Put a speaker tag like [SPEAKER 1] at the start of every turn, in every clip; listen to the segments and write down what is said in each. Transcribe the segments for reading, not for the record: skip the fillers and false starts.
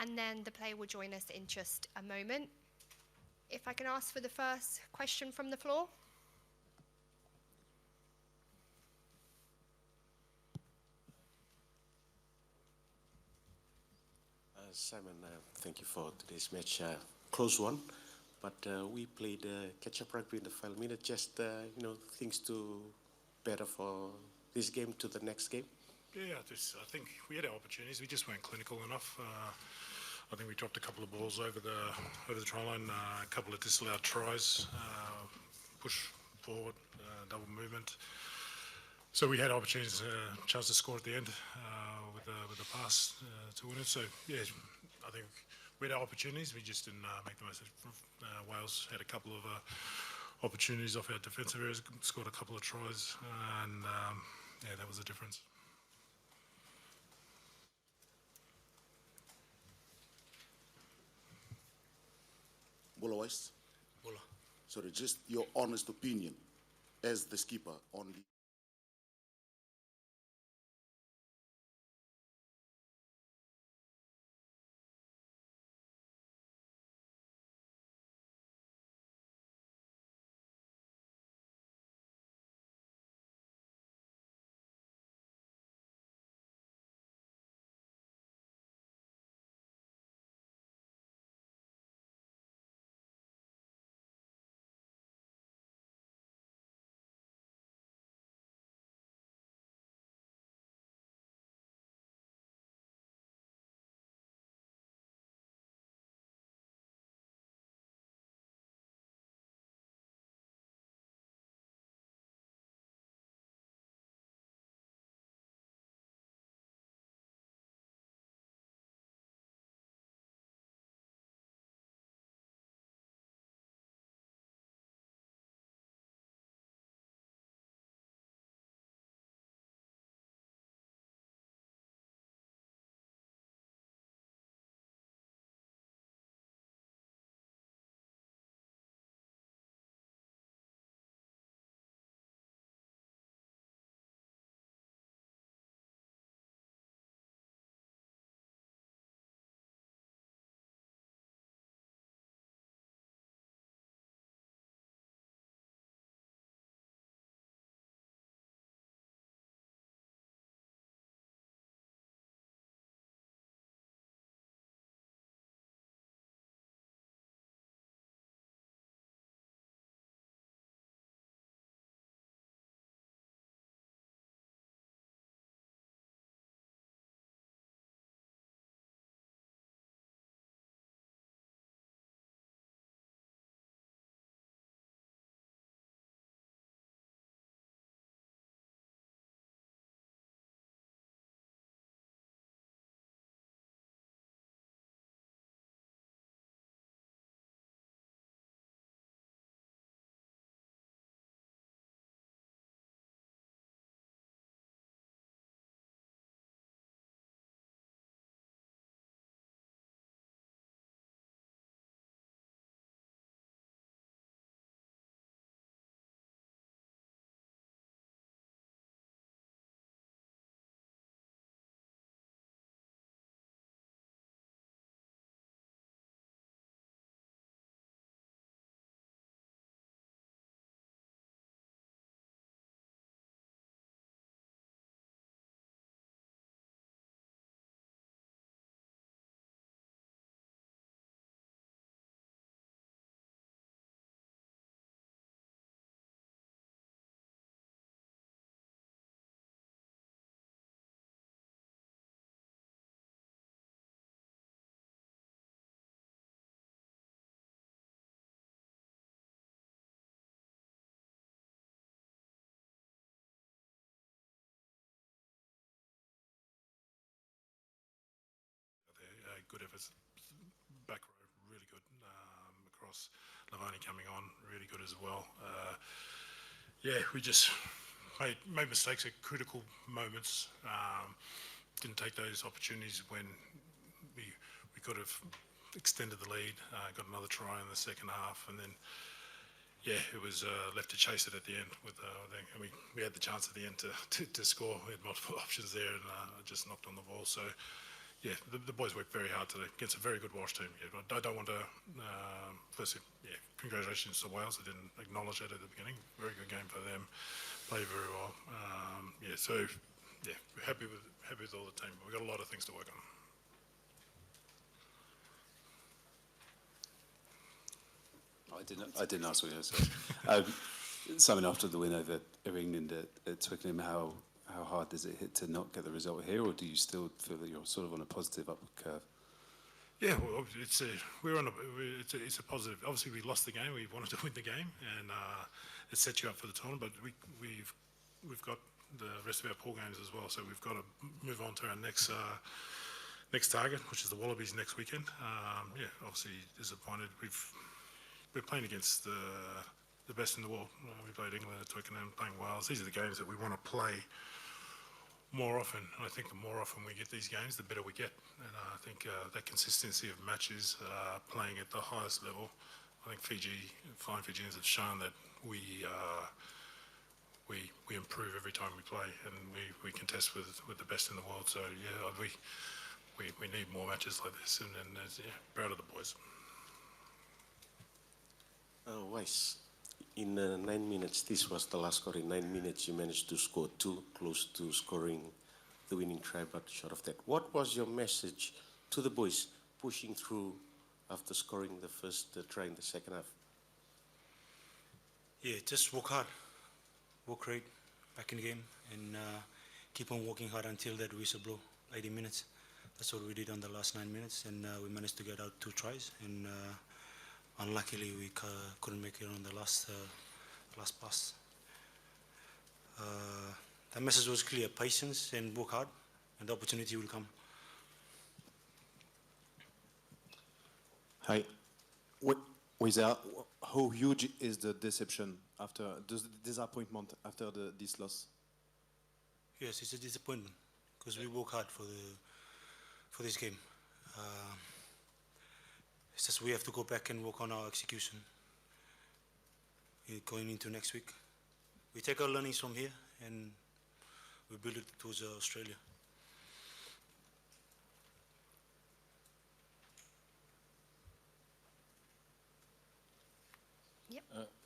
[SPEAKER 1] and then the player will join us in just a moment. If I can ask for the first question from the floor.
[SPEAKER 2] Simon, thank you for today's match. Close one, but we played catch-up rugby in the final minute. Just things to better for this game to the next game.
[SPEAKER 3] Yeah, I think we had our opportunities. We just weren't clinical enough. I think we dropped a couple of balls over the try line, a couple of disallowed tries, push forward, double movement. So we had opportunities, chance to score at the end with a pass to win it. So yeah, I think we had our opportunities. We just didn't make the most of it. Wales had a couple of opportunities off our defensive areas, scored a couple of tries, and yeah, that was the difference.
[SPEAKER 4] Bulla West.
[SPEAKER 3] Bulla.
[SPEAKER 4] Sorry, just your honest opinion as the skipper on the...
[SPEAKER 3] Good efforts, back row really good, across Lavani coming on really good as well. Yeah, we just made mistakes at critical moments. Didn't take those opportunities when we could have extended the lead, got another try in the second half, and then yeah, it was left to chase it at the end. And we had the chance at the end to score. We had multiple options there, and just knocked on the ball. So yeah, the boys worked very hard today against a very good Welsh team. Yeah, I don't want to, firstly, yeah, congratulations to Wales. I didn't acknowledge that at the beginning. Very good game for them. Played very well. Yeah, so, yeah, we're happy with all the team. We've got a lot of things to work on.
[SPEAKER 5] I didn't ask what you said. Simon, after the win over England at Twickenham, how hard does it hit to not get the result here, or do you still feel that you're sort of on a positive upward curve?
[SPEAKER 3] Yeah, well, it's a positive. Obviously, we lost the game. We wanted to win the game, and it sets you up for the tournament. But we've got the rest of our pool games as well, so we've got to move on to our next target, which is the Wallabies next weekend. Yeah, obviously disappointed. We're playing against the best in the world. We played England at Twickenham, playing Wales. These are the games that we want to play more often. And I think the more often we get these games, the better we get. And I think that consistency of matches, playing at the highest level, I think flying Fijians have shown that we improve every time we play, and we contest with the best in the world. So yeah, we need more matches like this, and yeah, proud of the boys.
[SPEAKER 2] Weiss, in 9 minutes, this was the last score. In 9 minutes, you managed to score 2, close to scoring the winning try, but short of that. What was your message to the boys pushing through after scoring the first try in the second half?
[SPEAKER 6] Yeah, just work hard, work rate back in the game, and keep on working hard until that whistle blow, 80 minutes. That's what we did on the last 9 minutes, and we managed to get out 2 tries, and unluckily we couldn't make it on the last pass. The message was clear: patience and work hard, and the opportunity will come.
[SPEAKER 7] Hi. How huge is the deception after the disappointment after this loss?
[SPEAKER 6] Yes, it's a disappointment because we work hard for this game. It's just we have to go back and work on our execution going into next week. We take our learnings from here and we build it towards Australia.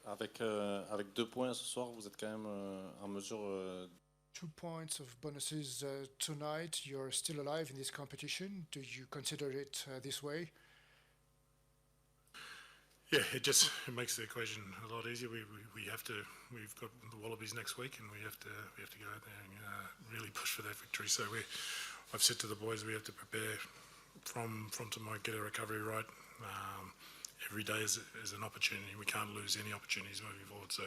[SPEAKER 8] Avec 2 points ce soir, vous êtes quand même en mesure.
[SPEAKER 9] 2 points of bonuses tonight. You're still alive in this competition. Do you consider it this way?
[SPEAKER 3] Yeah, it makes the equation a lot easier. We've got the Wallabies next week, and we have to go out there and really push for that victory. So I've said to the boys, we have to prepare from tomorrow, get our recovery right. Every day is an opportunity. We can't lose any opportunities moving forward. So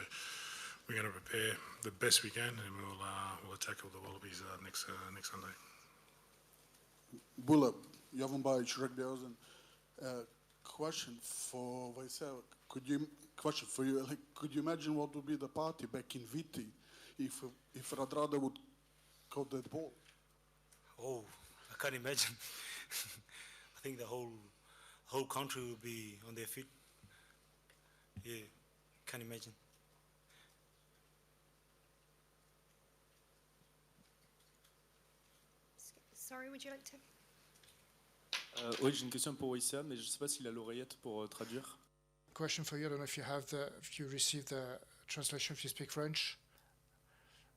[SPEAKER 3] we're going to prepare the best we can, and we'll tackle the Wallabies next Sunday.
[SPEAKER 4] Bula, Jovan Bajic, Rugby Housing. Question for Vaisel. Question for you. Could you imagine what would be the party back in Viti if Radrada would caught that ball?
[SPEAKER 6] Oh, I can't imagine. I think the whole country will be on their feet. Yeah, can't imagine.
[SPEAKER 1] Sorry, would you like to?
[SPEAKER 7] Oui, j'ai une question pour Wissam, mais je ne sais pas s'il a l'oreillette pour traduire.
[SPEAKER 9] Question for you. I don't know if you received the translation, if you speak French.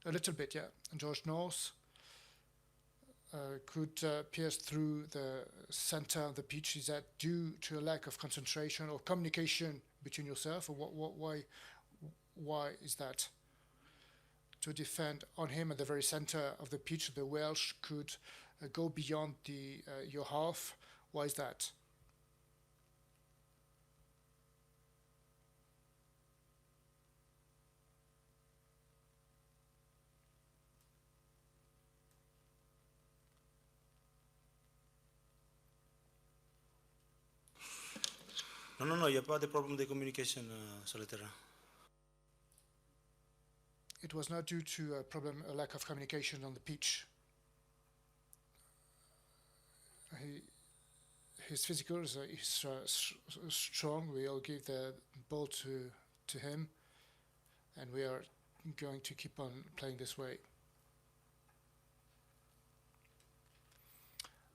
[SPEAKER 9] A little bit, yeah. George North could pierce through the center of the pitch. Is that due to a lack of concentration or communication between yourself, or why is that? To defend on him at the very center of the pitch, the Welsh could go beyond your half. Why is that?
[SPEAKER 6] Non, il n'y a pas de problème de communication sur le terrain.
[SPEAKER 9] It was not due to a lack of communication on the pitch. His physical is strong. We all give the ball to him, and we are going to keep on playing this way.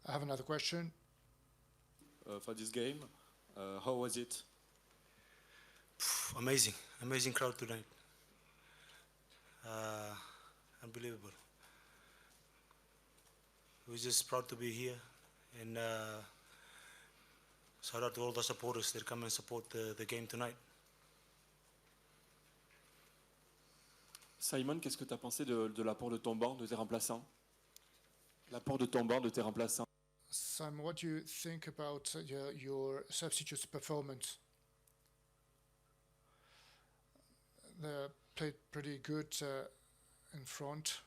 [SPEAKER 9] I have another question.
[SPEAKER 7] For this game, how was it?
[SPEAKER 6] Amazing crowd tonight. Unbelievable. We're just proud to be here, and shout out to all the supporters that come and support the game tonight.
[SPEAKER 7] Simon, qu'est-ce que tu as pensé de l'apport de ton banc, de tes remplaçants? L'apport de ton banc, de tes remplaçants?
[SPEAKER 9] Simon, what do you think about your substitutes' performance? They played pretty good in front.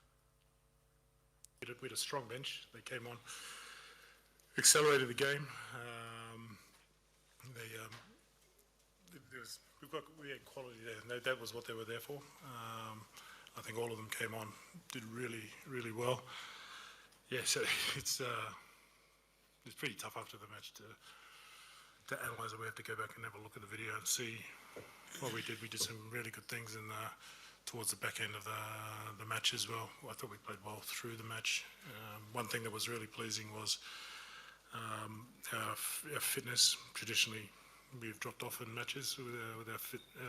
[SPEAKER 3] We had a strong bench. They came on, accelerated the game. We had quality there. That was what they were there for. I think all of them came on, did really well. Yeah, so it's pretty tough after the match to analyse it. We have to go back and have a look at the video and see what we did. We did some really good things towards the back end of the match as well. I thought we played well through the match. One thing that was really pleasing was our fitness. Traditionally, we've dropped off in matches with our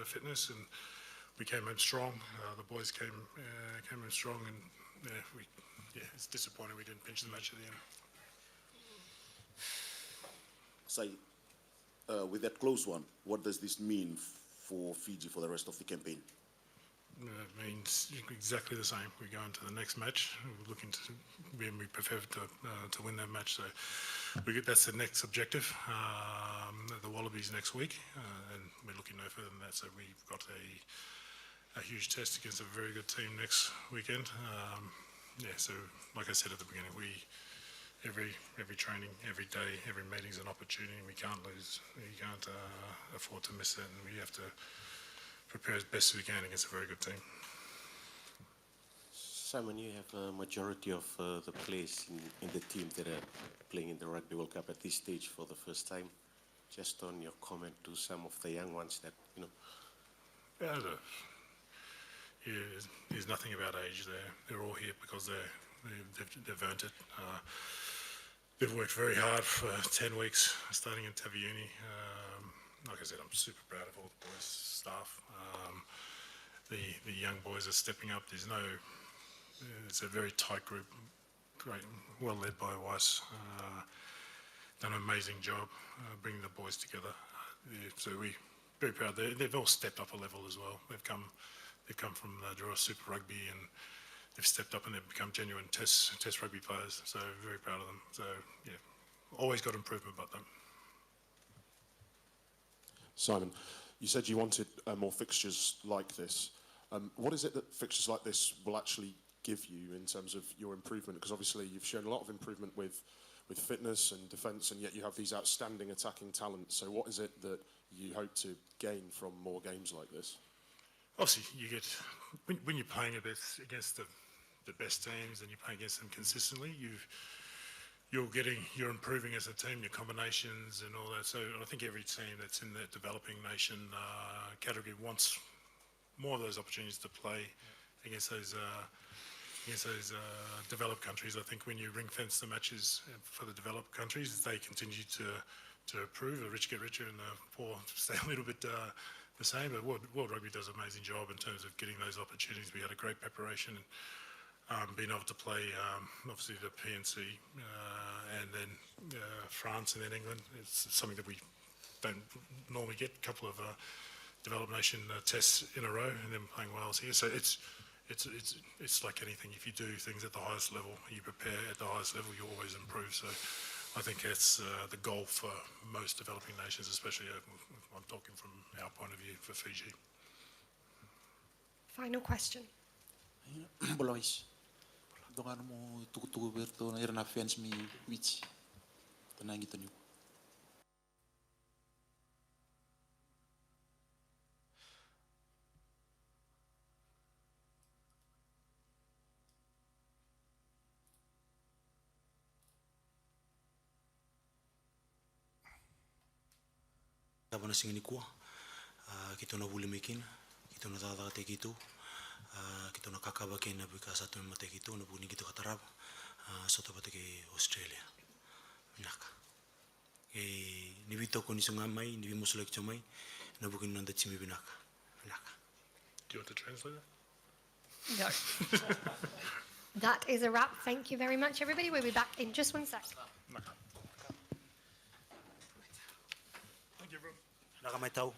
[SPEAKER 3] fitness, and we came home strong. The boys came home strong, and it's disappointing we didn't finish the match at the end.
[SPEAKER 10] With that close one, what does this mean for Fiji for the rest of the campaign?
[SPEAKER 3] It means exactly the same. We go into the next match. We're looking to, we prefer to win that match. So that's the next objective. The Wallabies next week, and we're looking no further than that. So we've got a huge test against a very good team next weekend. So like I said at the beginning, every training, every day, every meeting's an opportunity. We can't lose. We can't afford to miss it, and we have to prepare as best we can against a very good team.
[SPEAKER 2] Simon, you have a majority of the players in the team that are playing in the Rugby World Cup at this stage for the first time. Just on your comment to some of the young ones that,
[SPEAKER 3] There's nothing about age there. They're all here because they've earned it. They've worked very hard for 10 weeks, starting in Taviuni. Like I said, I'm super proud of all the boys' staff. The young boys are stepping up. It's a very tight group, great, well led by Weiss. Done an amazing job bringing the boys together. So we're very proud. They've all stepped up a level as well. They've come from the Jura Super Rugby, and they've stepped up and they've become genuine test rugby players. So very proud of them. So yeah, always got improvement about them.
[SPEAKER 11] Simon, you said you wanted more fixtures like this. What is it that fixtures like this will actually give you in terms of your improvement? Because obviously you've shown a lot of improvement with fitness and defence, and yet you have these outstanding attacking talents. So what is it that you hope to gain from more games like this?
[SPEAKER 3] Obviously, you get when you're playing against the best teams and you play against them consistently, you're improving as a team, your combinations and all that. So I think every team that's in the developing nation category wants more of those opportunities to play against those developed countries. I think when you ring fence the matches for the developed countries, they continue to improve. The rich get richer and the poor stay a little bit the same. But World Rugby does an amazing job in terms of getting those opportunities. We had a great preparation. Being able to play, obviously, the PNC and then France and then England. It's something that we don't normally get. A couple of developed nation tests in a row and then playing Wales here. So it's like anything. If you do things at the highest level, you prepare at the highest level, you always improve. So I think that's the goal for most developing nations, especially I'm talking from our point of view for Fiji.
[SPEAKER 1] Final question.
[SPEAKER 12] Blois. Dongan mo tuku berto na irna fence mi which tanang ito niyo.
[SPEAKER 6] Tabana singini kuah, kita na buli mekin, kita na tata te gitu, kita na kakaba kena bika satu mate gitu, na buni gitu katarab, soto bate ke Australia. naka. Ni vito ko ni sunga mai, ni musulek chomai, na bukin nanda chimi binaka. Naka.
[SPEAKER 3] Do you want to translate that?
[SPEAKER 1] No. That is a wrap. Thank you very much, everybody. We'll be back in just 1 sec.
[SPEAKER 3] Thank you, everyone.
[SPEAKER 6] Naka mai tau.